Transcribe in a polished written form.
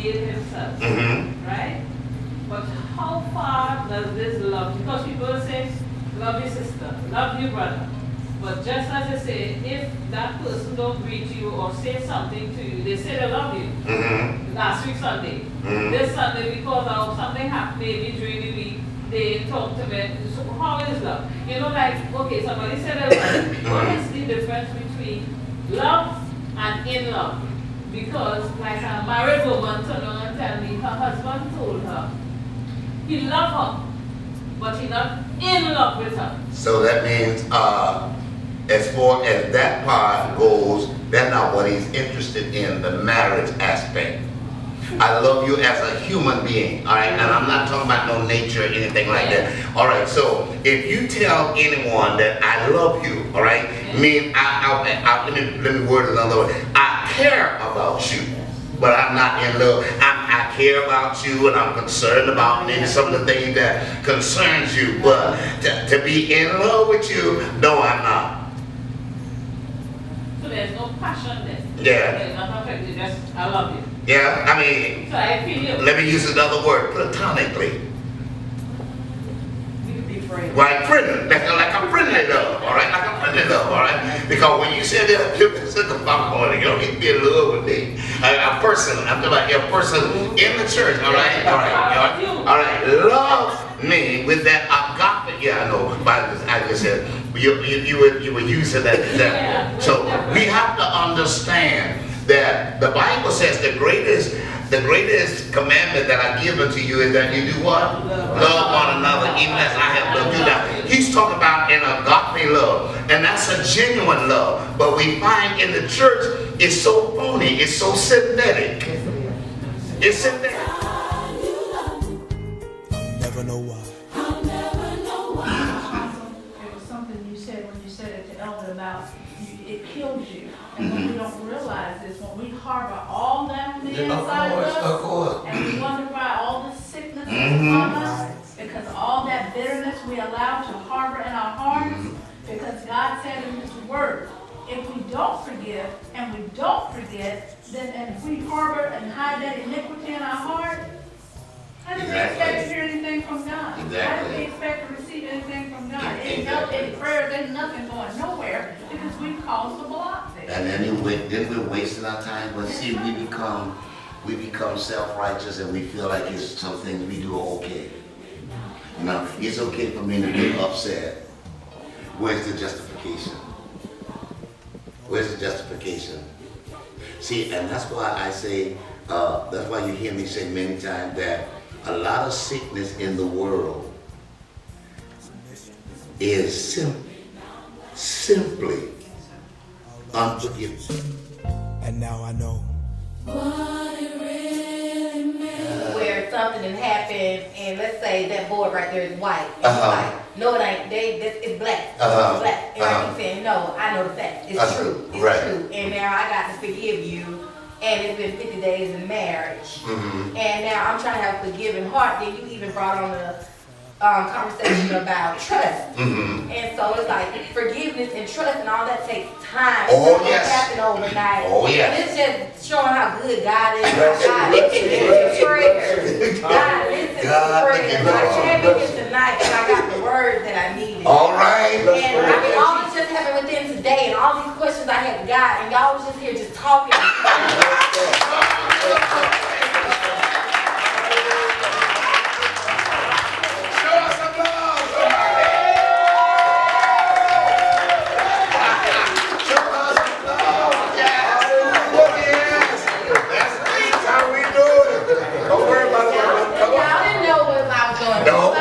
gave himself, Mm-hmm. right? But how far does this love? Because people will say, love your sister, love your brother. But just as I say, if that person don't greet you or say something to you, they say they love you. Mm-hmm. Last week Sunday. Mm-hmm. This Sunday, because of something happened maybe during the week, they talk to me. So how is love? You know, like, okay, somebody said they love you. What is the difference between love and in love? Because like a married woman turned around and tell me her husband told her he loved her, but he not in love with her. So that means, as far as that part goes, that's not what he's interested in, the marriage aspect. I love you as a human being, all right? And I'm not talking about no nature or anything like that. All right, so if you tell anyone that I love you, all right, mean let me word it another way. I care about you, but I'm not in love. I care about you, and I'm concerned about maybe some of the things that concerns you, but to be in love with you, no, I'm not. So there's no passion there. Yeah. There's not affected, just I love you. Yeah, I mean, So I feel you. let me use another word, platonically. We could be friends. Right, friendly, like a friendly love, all right, like a friendly love, all right. Because when you say that, you said the popcorn, you don't need to be in love with me. A person, I'm talking about a person in the church, all right, all right, all right. Love me with that agape. Yeah, I know, but I just said you were using that example. So we have to understand that the Bible says the greatest commandment that I give unto you is that you do what? Love one another even as I have loved you. Now, he's talking about an agape love, and that's a genuine love. But we find in the church, it's so phony, it's so synthetic. It's synthetic. I'll never know why. It was something you said when you said it to Elder about it kills you. And when we don't realize this, when we harbor all that on the inside of us, and we wonder why all the sickness is upon us, because all that bitterness we allow to harbor in our hearts, because God said in His Word, if we don't forgive and we don't forget, then and if we harbor and hide that iniquity in our heart, how do we expect to hear anything from God? How do we expect to receive anything from God? Ain't no any prayers, ain't nothing going nowhere because we caused the block there. And then we're wasting our time. But see, we become self-righteous, and we feel like it's some things we do are okay. You know, it's okay for me to be upset. Where's the justification? Where's the justification? See, and that's why I say, that's why you hear me say many times that a lot of sickness in the world is simply unforgiveness. And now I know. Where something had happened, and let's say that board right there is white. And it's like, no, it ain't. It's black. It's black. And I keep saying, no, I know the fact. It's true. It's true. And now I got to forgive you. And it's been 50 days in marriage. And now I'm trying to have a forgiving heart. Then you even brought on the conversation about trust. And so it's like forgiveness and trust and all that takes time. Oh, it doesn't happen overnight. Oh, yes. And it's just showing how good God is. God listens to prayers. God listens to prayers. I came in here tonight and I got the word that I needed. All right. And I mean, all this just happened within today, and all these questions I had got, and y'all was just here just talking. No,